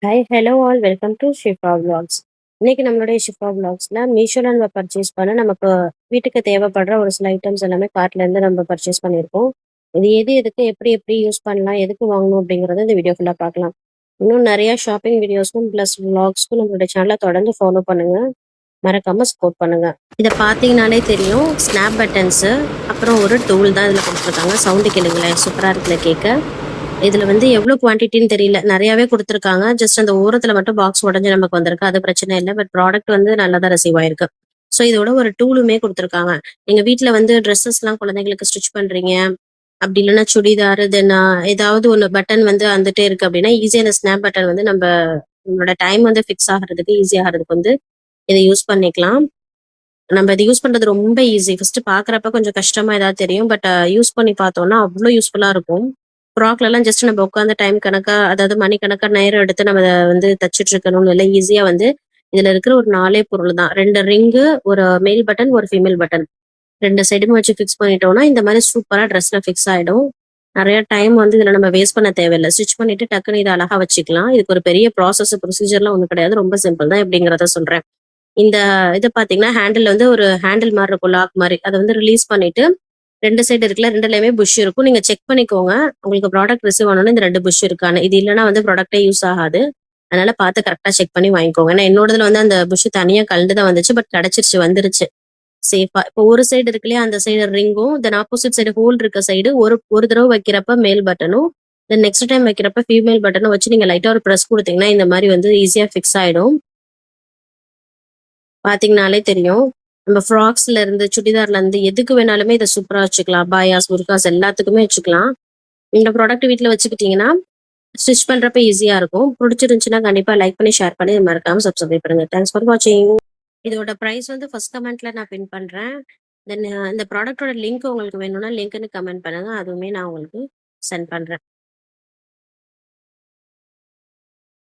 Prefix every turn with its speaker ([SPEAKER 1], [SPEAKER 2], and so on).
[SPEAKER 1] Hi hello all welcome to Shifa vlogs. இன்னைக்கு நம்மளுடைய ஷிஃபா vlogsல மீஷோல நம்ம பர்ச்சேஸ் பண்ண நமக்கு வீட்டுக்கு தேவைப்படுற ஒரு சில ஐட்டம்ஸ் எல்லாமே கார்ட்ல இருந்து நம்ம பர்ச்சேஸ் பண்ணியிருக்கோம். இது எது எதுக்கு எப்படி எப்படி யூஸ் பண்ணலாம், எதுக்கு வாங்கணும் அப்படிங்கறத இந்த வீடியோ ஃபுல்லா பார்க்கலாம். இன்னும் நிறைய ஷாப்பிங் வீடியோஸ்க்கும் ப்ளஸ் vlogsக்கும் நம்மளுடைய சேனலை தொடர்ந்து ஃபாலோ பண்ணுங்க. மறக்காம சப்போர்ட் பண்ணுங்க. இதை பார்த்தீங்கனாலே தெரியும், ஸ்னாப் பட்டன்ஸ் அப்புறம் ஒரு டூல் தான் இதில் கொடுத்துருக்காங்க. சவுண்டு கேளுங்களேன், சூப்பராக இருக்குல்ல கேட்க. இதுல வந்து எவ்வளவு குவான்டிட்டின்னு தெரியல, நிறையவே கொடுத்துருக்காங்க. ஜஸ்ட் அந்த ஓரத்துல மட்டும் பாக்ஸ் உடஞ்சு நமக்கு வந்திருக்கு, அது பிரச்சனை இல்லை. பட் ப்ராடக்ட் வந்து நல்லா தான் ரிசீவ் ஆயிருக்கு. ஸோ இதோட ஒரு டூலுமே கொடுத்துருக்காங்க. நீங்க வீட்ல வந்து ட்ரெஸ்ஸஸ் எல்லாம் குழந்தைங்களுக்கு ஸ்டிச் பண்றீங்க, அப்படி இல்லைன்னா சுடிதார், தென் ஏதாவது ஒன்று பட்டன் வந்து வந்துட்டே இருக்கு அப்படின்னா ஈஸியா அந்த ஸ்னாப் பட்டன் வந்து நம்மளோட டைம் வந்து ஃபிக்ஸ் ஆகிறதுக்கு ஈஸி ஆகிறதுக்கு வந்து இதை யூஸ் பண்ணிக்கலாம். நம்ம இதை யூஸ் பண்றது ரொம்ப ஈஸி. ஃபர்ஸ்ட் பாக்குறப்ப கொஞ்சம் கஷ்டமா ஏதாவது தெரியும், பட் யூஸ் பண்ணி பார்த்தோம்னா அவ்வளோ யூஸ்ஃபுல்லா இருக்கும். ஃப்ராக்ல எல்லாம் ஜஸ்ட் நம்ம உட்காந்து டைம் கணக்கா, அதாவது மணி கணக்கா நேரம் எடுத்து நம்ம அதை வந்து தச்சிட்டு இருக்கணும்னு இல்லை. ஈஸியா வந்து இதுல இருக்கிற ஒரு 4 பொருள் தான். 2 ரிங்கு, ஒரு மேல் பட்டன், ஒரு ஃபீமேல் பட்டன், 2 சைடுமே வச்சு ஃபிக்ஸ் பண்ணிட்டோம்னா இந்த மாதிரி சூப்பரா ட்ரெஸ்ல ஃபிக்ஸ் ஆயிடும். நிறைய டைம் வந்து இதுல நம்ம வேஸ்ட் பண்ண தேவையில்லை. ஸ்டிச் பண்ணிட்டு டக்குன்னு இதை அழகா வச்சுக்கலாம். இதுக்கு ஒரு பெரிய ப்ராசஸ் ப்ரொசீஜர்லாம் ஒன்றும் கிடையாது, ரொம்ப சிம்பிள் தான். எப்படிங்கிறத சொல்றேன். இந்த இது பாத்தீங்கன்னா ஹேண்டில் வந்து ஒரு ஹேண்டில் மாதிரி இருக்கும், லாக் மாதிரி. அதை வந்து ரிலீஸ் பண்ணிட்டு 2 சைடு இருக்குல்ல, 2லயுமே புஷ் இருக்கும். நீங்க செக் பண்ணிக்கோங்க உங்களுக்கு ப்ராடக்ட் ரிசீவ் ஆனோன்னு இந்த 2 புஷ் இருக்கான்னு. இது இல்லைன்னா வந்து ப்ராடக்டே யூஸ் ஆகாது. அதனால பார்த்து கரெக்டா செக் பண்ணி வாங்கிக்கோங்க. ஏன்னா என்னோடதுல வந்து அந்த புஷ் தனியா கலந்து தான் வந்துச்சு, பட் கிடைச்சிருச்சு, வந்துருச்சு சேஃபா. இப்போ ஒரு சைடு இருக்கு இல்லையா, அந்த சைடு ரிங்கும், தென் ஆப்போசிட் சைடு ஹோல் இருக்க சைடு ஒரு ஒரு தடவை வைக்கிறப்ப மேல் பட்டனும், தென் நெக்ஸ்ட் டைம் வைக்கிறப்ப ஃபீமேல் பட்டனும் வச்சு நீங்க லைட்டா ஒரு ப்ரெஸ் கொடுத்தீங்கன்னா இந்த மாதிரி வந்து ஈஸியா ஃபிக்ஸ் ஆயிடும். பாத்தீங்கனாலே தெரியும். நம்ம ஃப்ராக்ஸ்ல இருந்து சுடிதார்ல இருந்து எதுக்கு வேணாலுமே இதை சூப்பரா வச்சுக்கலாம். பாயாஸ், புர்காஸ் எல்லாத்துக்குமே வச்சுக்கலாம். இந்த ப்ராடக்ட் வீட்ல வச்சுக்கிட்டீங்கன்னா ஸ்டிச் பண்றப்ப ஈஸியா இருக்கும். பிடிச்சிருந்துச்சுன்னா கண்டிப்பா லைக் பண்ணி ஷேர் பண்ணி மறக்காம சப்ஸ்கிரைப் பண்ணுங்க. தேங்க்ஸ் ஃபார் வாட்சிங். இதோட பிரைஸ் வந்து ஃபர்ஸ்ட் கமெண்ட்ல நான் பின் பண்றேன். தென் இந்த ப்ராடக்டோட லிங்க் உங்களுக்கு வேணும்னா லிங்க்னு கமெண்ட் பண்ணுங்க, அதுவுமே நான் உங்களுக்கு சென்ட் பண்றேன்.